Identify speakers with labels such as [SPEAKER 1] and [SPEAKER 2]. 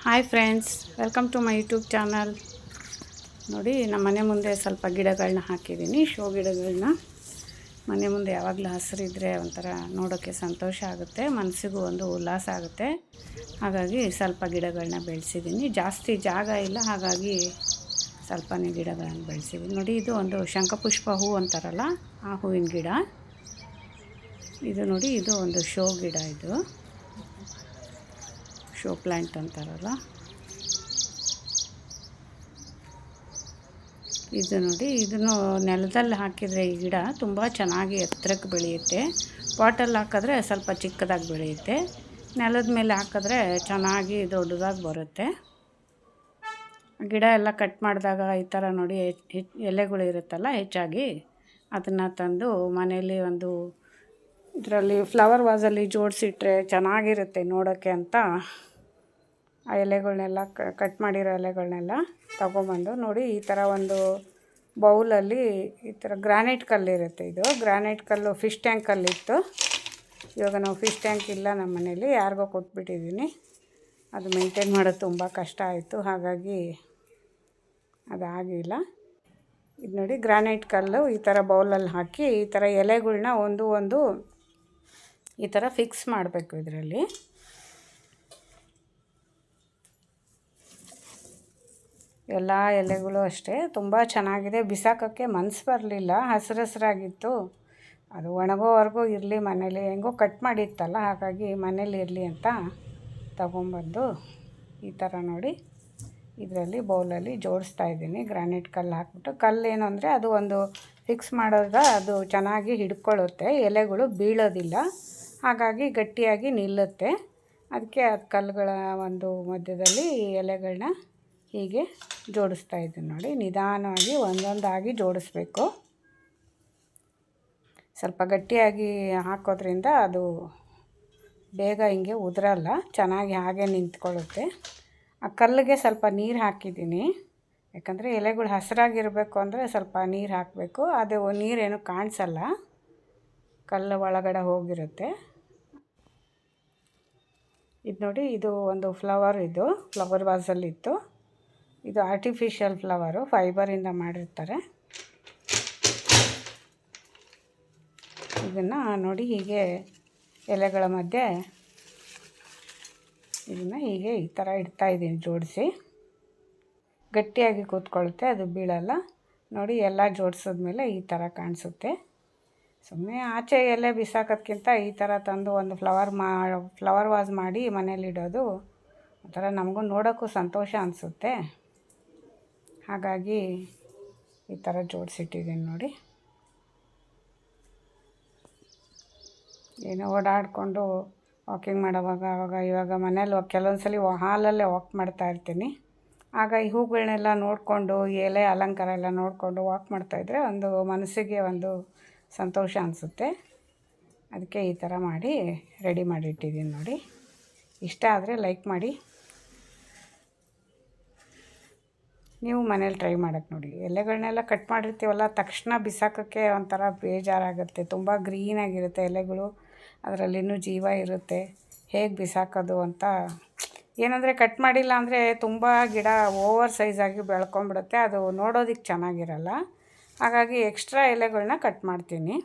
[SPEAKER 1] Hi friends, welcome to my YouTube channel. ನೋಡಿ, ನಮ್ಮ ಮನೆ ಮುಂದೆ ಸ್ವಲ್ಪ ಗಿಡಗಳನ್ನ ಹಾಕಿದ್ದೀನಿ, ಶೋ ಗಿಡಗಳನ್ನ. ಮನೆ ಮುಂದೆ ಯಾವಾಗಲೂ ಹಸಿರಿದ್ರೆ ಒಂಥರ ನೋಡೋಕ್ಕೆ ಸಂತೋಷ ಆಗುತ್ತೆ, ಮನಸ್ಸಿಗೂ ಒಂದು ಉಲ್ಲಾಸ ಆಗುತ್ತೆ. ಹಾಗಾಗಿ ಸ್ವಲ್ಪ ಗಿಡಗಳನ್ನ ಬೆಳೆಸಿದ್ದೀನಿ. ಜಾಸ್ತಿ ಜಾಗ ಇಲ್ಲ, ಹಾಗಾಗಿ ಸ್ವಲ್ಪನೇ ಗಿಡಗಳನ್ನು ಬೆಳೆಸಿದ್ದೀನಿ. ನೋಡಿ, ಇದು ಒಂದು ಶಂಖಪುಷ್ಪ ಹೂ ಅಂತಾರಲ್ಲ, ಆ ಹೂವಿನ ಗಿಡ ಇದು. ನೋಡಿ, ಇದು ಒಂದು ಶೋ ಗಿಡ, ಇದು ಶೋ ಪ್ಲ್ಯಾಂಟ್ ಅಂತಾರಲ್ಲ ಇದು. ನೋಡಿ, ಇದನ್ನು ನೆಲದಲ್ಲಿ ಹಾಕಿದರೆ ಈ ಗಿಡ ತುಂಬ ಚೆನ್ನಾಗಿ ಎತ್ತರಕ್ಕೆ ಬೆಳೆಯುತ್ತೆ. ಪಾಟಲ್ಲಿ ಹಾಕಿದ್ರೆ ಸ್ವಲ್ಪ ಚಿಕ್ಕದಾಗಿ ಬೆಳೆಯುತ್ತೆ, ನೆಲದ ಮೇಲೆ ಹಾಕಿದ್ರೆ ಚೆನ್ನಾಗಿ ದೊಡ್ಡದಾಗಿ ಬರುತ್ತೆ. ಗಿಡ ಎಲ್ಲ ಕಟ್ ಮಾಡಿದಾಗ ಈ ಥರ ನೋಡಿ ಎಲೆಗಳು ಇರುತ್ತಲ್ಲ, ಹೆಚ್ಚಾಗಿ ಅದನ್ನು ತಂದು ಮನೆಯಲ್ಲಿ ಒಂದು ಇದರಲ್ಲಿ ಫ್ಲವರ್ ವಾಸಲ್ಲಿ ಜೋಡಿಸಿಟ್ರೆ ಚೆನ್ನಾಗಿರುತ್ತೆ ನೋಡೋಕ್ಕೆ ಅಂತ ಆ ಎಲೆಗಳನ್ನೆಲ್ಲ ಕಟ್ ಮಾಡಿರೋ ಎಲೆಗಳನ್ನೆಲ್ಲ ತಗೊಂಬಂದು, ನೋಡಿ ಈ ಥರ ಒಂದು ಬೌಲಲ್ಲಿ ಈ ಥರ ಗ್ರಾನೈಟ್ ಕಲ್ಲಿರುತ್ತೆ. ಇದು ಗ್ರಾನೈಟ್ ಕಲ್ಲು ಫಿಶ್ ಟ್ಯಾಂಕಲ್ಲಿತ್ತು. ಇವಾಗ ನಾವು ಫಿಶ್ ಟ್ಯಾಂಕ್ ಇಲ್ಲ ನಮ್ಮ ಮನೇಲಿ, ಯಾರಿಗೋ ಕೊಟ್ಬಿಟ್ಟಿದ್ದೀನಿ. ಅದು ಮೇಂಟೈನ್ ಮಾಡೋದು ತುಂಬ ಕಷ್ಟ ಆಯಿತು, ಹಾಗಾಗಿ ಅದಾಗಿಲ್ಲ. ಇದು ನೋಡಿ, ಗ್ರಾನೈಟ್ ಕಲ್ಲು ಈ ಥರ ಬೌಲಲ್ಲಿ ಹಾಕಿ ಈ ಥರ ಎಲೆಗಳನ್ನ ಒಂದು ಈ ಥರ ಫಿಕ್ಸ್ ಮಾಡಬೇಕು. ಇದರಲ್ಲಿ ಎಲ್ಲ ಎಲೆಗಳು ಅಷ್ಟೇ ತುಂಬ ಚೆನ್ನಾಗಿದೆ. ಬಿಸಾಕೋಕ್ಕೆ ಮನಸ್ಸು ಬರಲಿಲ್ಲ, ಹಸಿರಾಗಿತ್ತು. ಅದು ಒಣಗೋವರೆಗೂ ಇರಲಿ ಮನೇಲಿ, ಹೆಂಗೋ ಕಟ್ ಮಾಡಿತ್ತಲ್ಲ, ಹಾಗಾಗಿ ಮನೇಲಿ ಇರಲಿ ಅಂತ ತಗೊಂಬಂದು ಈ ಥರ ನೋಡಿ ಇದರಲ್ಲಿ ಬೌಲಲ್ಲಿ ಜೋಡಿಸ್ತಾ ಇದ್ದೀನಿ. ಗ್ರಾನೈಟ್ ಕಲ್ಲು ಹಾಕ್ಬಿಟ್ಟು, ಕಲ್ಲು ಏನು ಅಂದರೆ ಅದು ಒಂದು ಫಿಕ್ಸ್ ಮಾಡೋದ, ಅದು ಚೆನ್ನಾಗಿ ಹಿಡ್ಕೊಳ್ಳುತ್ತೆ, ಎಲೆಗಳು ಬೀಳೋದಿಲ್ಲ, ಹಾಗಾಗಿ ಗಟ್ಟಿಯಾಗಿ ನಿಲ್ಲುತ್ತೆ. ಅದಕ್ಕೆ ಅದು ಕಲ್ಲುಗಳ ಒಂದು ಮಧ್ಯದಲ್ಲಿ ಎಲೆಗಳನ್ನ ಹೀಗೆ ಜೋಡಿಸ್ತಾ ಇದ್ದೀನಿ. ನೋಡಿ, ನಿಧಾನವಾಗಿ ಒಂದೊಂದಾಗಿ ಜೋಡಿಸ್ಬೇಕು. ಸ್ವಲ್ಪ ಗಟ್ಟಿಯಾಗಿ ಹಾಕೋದ್ರಿಂದ ಅದು ಬೇಗ ಹಿಂಗೆ ಉದುರಲ್ಲ, ಚೆನ್ನಾಗಿ ಹಾಗೆ ನಿಂತ್ಕೊಳ್ಳುತ್ತೆ. ಆ ಕಲ್ಲಿಗೆ ಸ್ವಲ್ಪ ನೀರು ಹಾಕಿದ್ದೀನಿ, ಯಾಕಂದರೆ ಎಲೆಗಳು ಹಸಿರಾಗಿರಬೇಕು ಅಂದರೆ ಸ್ವಲ್ಪ ನೀರು ಹಾಕಬೇಕು. ಅದು ನೀರೇನು ಕಾಣಿಸಲ್ಲ, ಕಲ್ಲು ಒಳಗಡೆ ಹೋಗಿರುತ್ತೆ. ಇದು ನೋಡಿ, ಇದು ಒಂದು ಫ್ಲವರ್, ಇದು ಫ್ಲವರ್ ವಾಸಲ್ಲಿತ್ತು. ಇದು ಆರ್ಟಿಫಿಷಿಯಲ್ ಫ್ಲವರು, ಫೈಬರಿಂದ ಮಾಡಿರ್ತಾರೆ. ಇದನ್ನು ನೋಡಿ ಹೀಗೆ ಎಲೆಗಳ ಮಧ್ಯೆ ಇದನ್ನು ಹೀಗೆ ಈ ಥರ ಇಡ್ತಾಯಿದ್ದೀನಿ ಜೋಡಿಸಿ. ಗಟ್ಟಿಯಾಗಿ ಕೂತ್ಕೊಳ್ಳುತ್ತೆ, ಅದು ಬೀಳಲ್ಲ. ನೋಡಿ, ಎಲ್ಲ ಜೋಡಿಸಿದ್ಮೇಲೆ ಈ ಥರ ಕಾಣಿಸುತ್ತೆ. ಸುಮ್ಮನೆ ಆಚೆ ಎಲೆ ಬಿಸಾಕೋದ್ಕಿಂತ ಈ ಥರ ತಂದು ಒಂದು ಫ್ಲವರ್ ವಾಸ್ ಮಾಡಿ ಮನೇಲಿಡೋದು ಒಂಥರ ನಮಗೂ ನೋಡೋಕ್ಕೂ ಸಂತೋಷ ಅನಿಸುತ್ತೆ. ಹಾಗಾಗಿ ಈ ಥರ ಜೋಡಿಸಿಟ್ಟಿದ್ದೀನಿ. ನೋಡಿ, ಏನೋ ಓಡಾಡಿಕೊಂಡು ವಾಕಿಂಗ್ ಮಾಡೋವಾಗ ಇವಾಗ ಮನೇಲಿ ಕೆಲವೊಂದು ಸಲ ಹಾಲಲ್ಲೇ ವಾಕ್ ಮಾಡ್ತಾ ಇರ್ತೀನಿ. ಆಗ ಈ ಹೂಗಳನ್ನೆಲ್ಲ ನೋಡಿಕೊಂಡು, ಎಲೆ ಅಲಂಕಾರ ಎಲ್ಲ ನೋಡಿಕೊಂಡು ವಾಕ್ ಮಾಡ್ತಾಯಿದ್ರೆ ಒಂದು ಮನಸ್ಸಿಗೆ ಒಂದು ಸಂತೋಷ ಅನಿಸುತ್ತೆ. ಅದಕ್ಕೆ ಈ ಥರ ಮಾಡಿ ರೆಡಿ ಮಾಡಿಟ್ಟಿದ್ದೀನಿ. ನೋಡಿ, ಇಷ್ಟ ಆದರೆ ಲೈಕ್ ಮಾಡಿ, ನೀವು ಮನೇಲಿ ಟ್ರೈ ಮಾಡೋಕ್ಕೆ ನೋಡಿ. ಎಲೆಗಳನ್ನೆಲ್ಲ ಕಟ್ ಮಾಡಿರ್ತೀವಲ್ಲ, ತಕ್ಷಣ ಬಿಸಾಕೋಕ್ಕೆ ಒಂಥರ ಬೇಜಾರಾಗುತ್ತೆ. ತುಂಬ ಗ್ರೀನಾಗಿರುತ್ತೆ ಎಲೆಗಳು, ಅದರಲ್ಲಿ ಇನ್ನೂ ಜೀವ ಇರುತ್ತೆ. ಹೇಗೆ ಬಿಸಾಕೋದು ಅಂತ, ಏನಂದರೆ ಕಟ್ ಮಾಡಿಲ್ಲ ಅಂದರೆ ತುಂಬ ಗಿಡ ಓವರ್ ಸೈಜಾಗಿ ಬೆಳ್ಕೊಂಬಿಡುತ್ತೆ, ಅದು ನೋಡೋದಕ್ಕೆ ಚೆನ್ನಾಗಿರಲ್ಲ. ಹಾಗಾಗಿ ಎಕ್ಸ್ಟ್ರಾ ಎಲೆಗಳನ್ನ ಕಟ್ ಮಾಡ್ತೀನಿ.